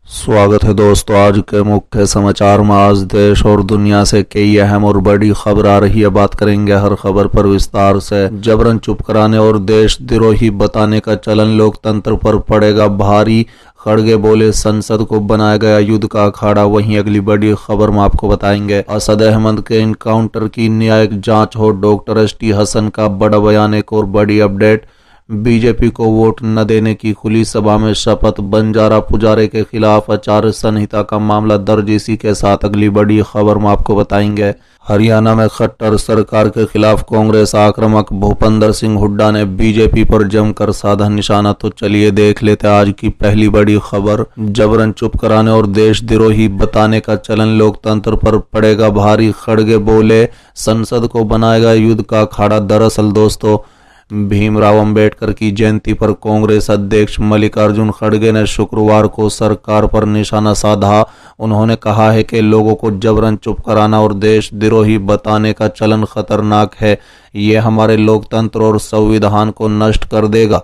स्वागत है दोस्तों। आज के मुख्य समाचार में आज देश और दुनिया से कई अहम और बड़ी खबर आ रही है। बात करेंगे हर खबर पर विस्तार से। जबरन चुप कराने और देशद्रोही बताने का चलन लोकतंत्र पर पड़ेगा भारी, खड़गे बोले। संसद को बनाया गया युद्ध का अखाड़ा। वहीं अगली बड़ी खबर में आपको बताएंगे असद अहमद के इनकाउंटर की न्यायिक जांच हो। डॉक्टर एसटी हसन का बड़ा बयान। एक और बड़ी अपडेट, बीजेपी को वोट न देने की खुली सभा में शपथ। बंजारा पुजारे के खिलाफ आचार संहिता का मामला दर्ज। इसी के साथ अगली बड़ी खबर में आपको बताएंगे हरियाणा में खट्टर सरकार के खिलाफ कांग्रेस आक्रामक। भूपेंद्र सिंह हुड्डा ने बीजेपी पर जमकर साधा निशाना। तो चलिए देख लेते आज की पहली बड़ी खबर। जबरन चुप कराने और देशद्रोही बताने का चलन लोकतंत्र पर पड़ेगा भारी, खड़गे बोले। संसद को बनाएगा युद्ध का अखाड़ा। दरअसल दोस्तों, भीमराव अंबेडकर की जयंती पर कांग्रेस अध्यक्ष मल्लिकार्जुन खड़गे ने शुक्रवार को सरकार पर निशाना साधा। उन्होंने कहा है कि लोगों को जबरन चुप कराना और देशद्रोही बताने का चलन खतरनाक है। ये हमारे लोकतंत्र और संविधान को नष्ट कर देगा।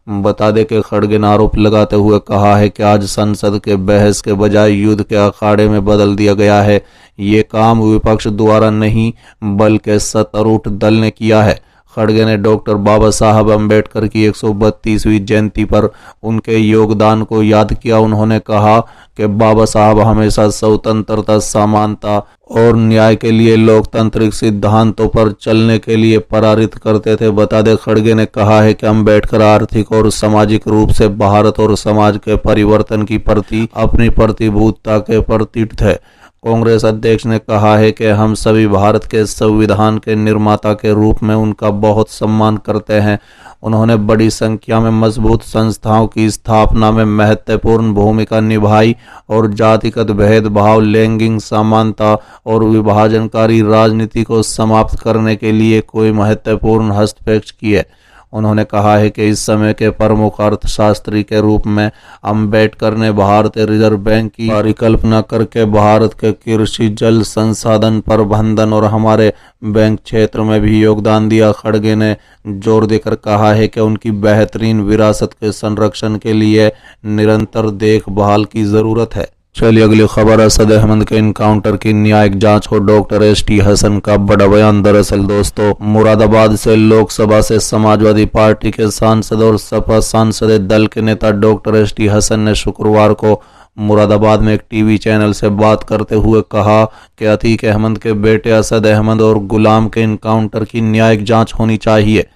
बता दें कि खड़गे ने आरोप लगाते हुए कहा है कि आज संसद के बहस के बजाय युद्ध के अखाड़े में बदल दिया गया है। ये काम विपक्ष द्वारा नहीं बल्कि सत्तारूढ़ दल ने किया है। खड़गे ने डॉक्टर बाबा साहब अम्बेडकर की 132वीं जयंती पर उनके योगदान को याद किया। उन्होंने कहा कि बाबा साहब हमेशा स्वतंत्रता, समानता और न्याय के लिए लोकतांत्रिक सिद्धांतों पर चलने के लिए प्रेरित करते थे। बता दें, खड़गे ने कहा है कि अम्बेडकर आर्थिक और सामाजिक रूप से भारत और समाज के परिवर्तन की प्रति अपनी प्रतिबद्धता के प्रतीक थे। कांग्रेस अध्यक्ष ने कहा है कि हम सभी भारत के संविधान के निर्माता के रूप में उनका बहुत सम्मान करते हैं। उन्होंने बड़ी संख्या में मजबूत संस्थाओं की स्थापना में महत्वपूर्ण भूमिका निभाई और जातिगत भेदभाव, लैंगिक समानता और विभाजनकारी राजनीति को समाप्त करने के लिए कोई महत्वपूर्ण हस्तक्षेप किए। उन्होंने कहा है कि इस समय के प्रमुख अर्थशास्त्री के रूप में अंबेडकर ने भारतीय रिजर्व बैंक की परिकल्पना करके भारत के कृषि, जल संसाधन प्रबंधन और हमारे बैंक क्षेत्र में भी योगदान दिया। खड़गे ने जोर देकर कहा है कि उनकी बेहतरीन विरासत के संरक्षण के लिए निरंतर देखभाल की जरूरत है। चलिए अगली खबर, असद अहमद के इनकाउंटर की न्यायिक जांच हो। डॉक्टर एसटी हसन का बड़ा बयान। दरअसल दोस्तों, मुरादाबाद से लोकसभा से समाजवादी पार्टी के सांसद और सपा सांसद दल के नेता डॉक्टर एसटी हसन ने शुक्रवार को मुरादाबाद में एक टीवी चैनल से बात करते हुए कहा कि अतीक अहमद के बेटे असद अहमद और गुलाम के इनकाउंटर की न्यायिक जांच होनी चाहिए।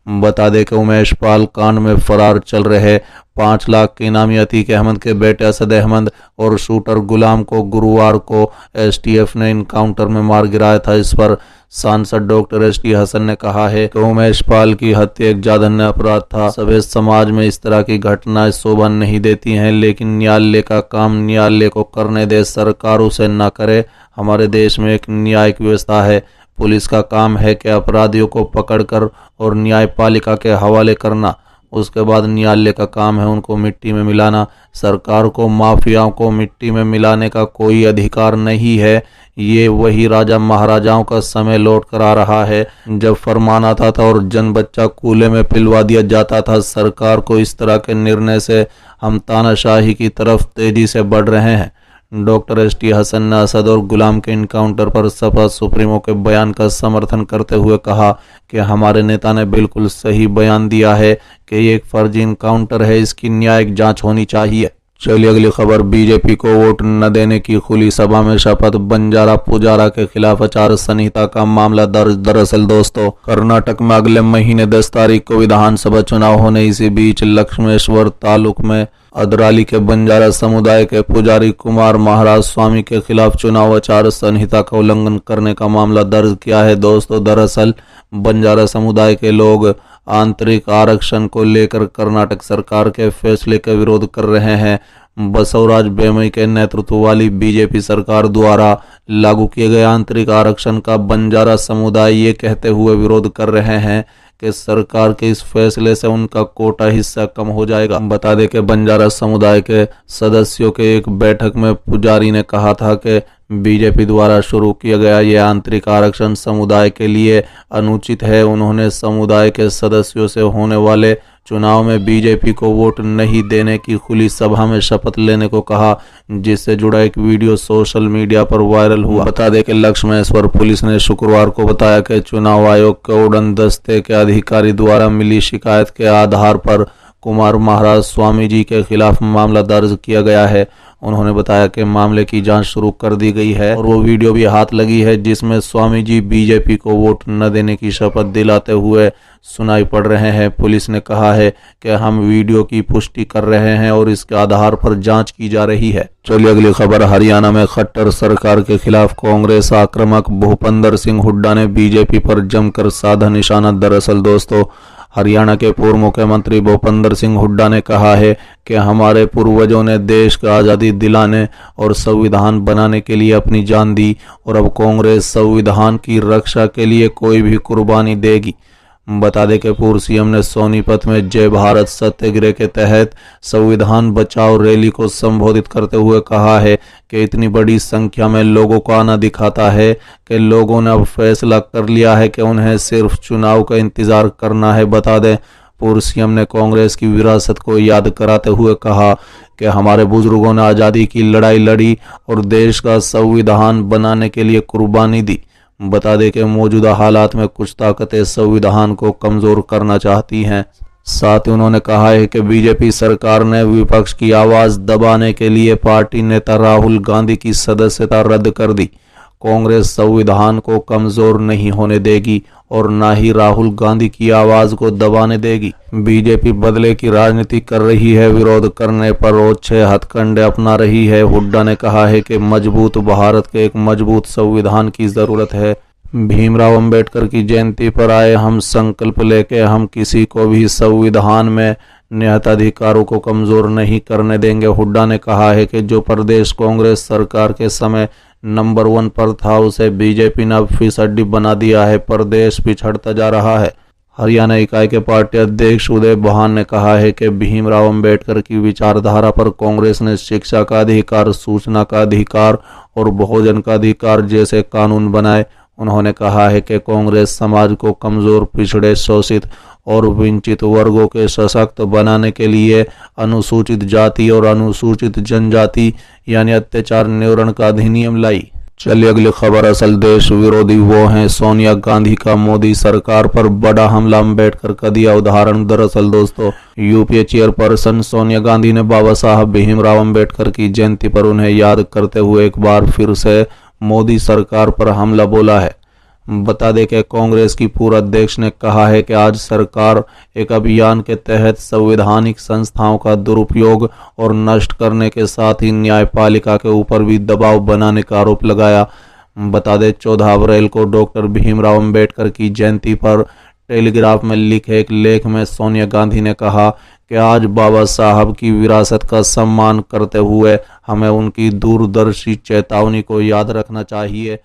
बता दें कि उमेश पाल कांड में फरार चल रहे 5 लाख के इनामी अतीक अहमद के बेटे असद अहमद और शूटर गुलाम को गुरुवार को एसटीएफ ने इनकाउंटर में मार गिराया था। इस पर सांसद डॉक्टर एसटी हसन ने कहा है कि उमेश पाल की हत्या एक जघन्य अपराध था। सभ्य समाज में इस तरह की घटनाएं शोभा नहीं देती हैं, लेकिन न्यायालय का काम न्यायालय को करने दे, सरकार उसे न करे। हमारे देश में एक न्यायिक व्यवस्था है। पुलिस का काम है कि अपराधियों को पकड़कर और न्यायपालिका के हवाले करना। उसके बाद न्यायालय का काम है उनको मिट्टी में मिलाना। सरकार को माफियाओं को मिट्टी में मिलाने का कोई अधिकार नहीं है। ये वही राजा महाराजाओं का समय लौट कर आ रहा है जब फरमान आता था और जन बच्चा कूले में पिलवा दिया जाता था। सरकार को इस तरह के निर्णय से हम तानाशाही की तरफ तेजी से बढ़ रहे हैं। डॉक्टर एसटी हसन ने असद और गुलाम के इनकाउंटर पर सपा सुप्रीमो के बयान का समर्थन करते हुए कहा कि हमारे नेता ने बिल्कुल सही बयान दिया है कि ये एक फर्जी इनकाउंटर है, इसकी न्यायिक जांच होनी चाहिए। चलिए अगली खबर, बीजेपी को वोट न देने की खुली सभा में शपथ। बंजारा पुजारा के खिलाफ आचार संहिता का मामला दर्ज। दरअसल दोस्तों, कर्नाटक में अगले महीने 10 तारीख को विधानसभा चुनाव होने। इसी बीच लक्ष्मेश्वर तालुक में अदराली के बंजारा समुदाय के पुजारी कुमार महाराज स्वामी के खिलाफ चुनाव आचार संहिता का उल्लंघन करने का मामला दर्ज किया है। दोस्तों, दरअसल बंजारा समुदाय के लोग आंतरिक आरक्षण को लेकर कर्नाटक सरकार के फैसले का विरोध कर रहे हैं। बसवराज बोम्मई के नेतृत्व वाली बीजेपी सरकार द्वारा लागू किए गए आंतरिक आरक्षण का बंजारा समुदाय ये कहते हुए विरोध कर रहे हैं कि सरकार के इस फैसले से उनका कोटा हिस्सा कम हो जाएगा। बता दें कि बंजारा समुदाय के सदस्यों के एक बैठक में पुजारी ने कहा था कि बीजेपी द्वारा शुरू किया गया ये आंतरिक आरक्षण समुदाय के लिए अनुचित है। उन्होंने समुदाय के सदस्यों से होने वाले चुनाव में बीजेपी को वोट नहीं देने की खुली सभा में शपथ लेने को कहा, जिससे जुड़ा एक वीडियो सोशल मीडिया पर वायरल हुआ। बता दें कि लक्ष्मेश्वर पुलिस ने शुक्रवार को बताया कि चुनाव आयोग के उड़न दस्ते के अधिकारी द्वारा मिली शिकायत के आधार पर कुमार महाराज स्वामी जी के खिलाफ मामला दर्ज किया गया है। उन्होंने बताया कि मामले की जांच शुरू कर दी गई है और वो वीडियो भी हाथ लगी है जिसमें स्वामी जी बीजेपी को वोट न देने की शपथ दिलाते हुए सुनाई पड़ रहे हैं। पुलिस ने कहा है कि हम वीडियो की पुष्टि कर रहे हैं और इसके आधार पर जांच की जा रही है। चलिए अगली खबर। हरियाणा में खट्टर सरकार के खिलाफ कांग्रेस आक्रामक। भूपेंद्र सिंह हुड्डा ने बीजेपी पर जमकर साधा निशाना। दरअसल दोस्तों, हरियाणा के पूर्व मुख्यमंत्री भूपेंद्र सिंह हुड्डा ने कहा है कि हमारे पूर्वजों ने देश को आज़ादी दिलाने और संविधान बनाने के लिए अपनी जान दी और अब कांग्रेस संविधान की रक्षा के लिए कोई भी कुर्बानी देगी। बता दें कि पूर्व सीएम ने सोनीपत में जय भारत सत्याग्रह के तहत संविधान बचाओ रैली को संबोधित करते हुए कहा है कि इतनी बड़ी संख्या में लोगों को आना दिखाता है कि लोगों ने अब फैसला कर लिया है कि उन्हें सिर्फ चुनाव का इंतजार करना है। बता दें, पूर्व सीएम ने कांग्रेस की विरासत को याद कराते हुए कहा कि हमारे बुजुर्गों ने आज़ादी की लड़ाई लड़ी और देश का संविधान बनाने के लिए कुर्बानी दी। बता दें कि मौजूदा हालात में कुछ ताकतें संविधान को कमजोर करना चाहती हैं। साथ ही उन्होंने कहा है कि बीजेपी सरकार ने विपक्ष की आवाज दबाने के लिए पार्टी नेता राहुल गांधी की सदस्यता रद्द कर दी। कांग्रेस संविधान को कमजोर नहीं होने देगी और न ही राहुल गांधी की आवाज को दबाने देगी। बीजेपी बदले की राजनीति कर रही है, विरोध करने पर ओछे हथकंडे अपना रही है। हुड्डा ने कहा है कि मजबूत भारत के एक मजबूत संविधान की जरूरत है। भीमराव अंबेडकर की जयंती पर आए हम संकल्प लेके हम किसी को भी संविधान में निहित अधिकारों को कमजोर नहीं करने देंगे। हुड्डा ने कहा है कि जो प्रदेश कांग्रेस सरकार के समय नंबर 1 पर था उसे बीजेपी ने अब फिसड्डी बना दिया है। प्रदेश पिछड़ता जा रहा है। हरियाणा इकाई के पार्टी अध्यक्ष उदय बहान ने कहा है कि भीमराव अंबेडकर की विचारधारा पर कांग्रेस ने शिक्षा का अधिकार, सूचना का अधिकार और भोजन का अधिकार जैसे कानून बनाए। उन्होंने कहा है कि कांग्रेस समाज को कमजोर, पिछड़े, शोषित और वंचित वर्गों के सशक्त बनाने के लिए अनुसूचित जाति और अनुसूचित जनजाति यानी अत्याचार निवारण का अधिनियम लाई। चलिए अगली खबर। असल देश विरोधी वो हैं सोनिया गांधी का मोदी सरकार पर बड़ा हमला। अंबेडकर का दिया उदाहरण। दरअसल दोस्तों, यूपीए चेयरपर्सन सोनिया गांधी ने बाबा साहब भीमराव अंबेडकर की जयंती पर उन्हें याद करते हुए एक बार फिर से मोदी सरकार पर हमला बोला है। बता दें कि कांग्रेस की पूर्व अध्यक्ष ने कहा है कि आज सरकार एक अभियान के तहत संवैधानिक संस्थाओं का दुरुपयोग और नष्ट करने के साथ ही न्यायपालिका के ऊपर भी दबाव बनाने का आरोप लगाया। बता दें 14 अप्रैल को डॉक्टर भीमराव अंबेडकर की जयंती पर टेलीग्राफ में लिखे एक लेख में सोनिया गांधी ने कहा कि आज बाबा साहब की विरासत का सम्मान करते हुए हमें उनकी दूरदर्शी चेतावनी को याद रखना चाहिए।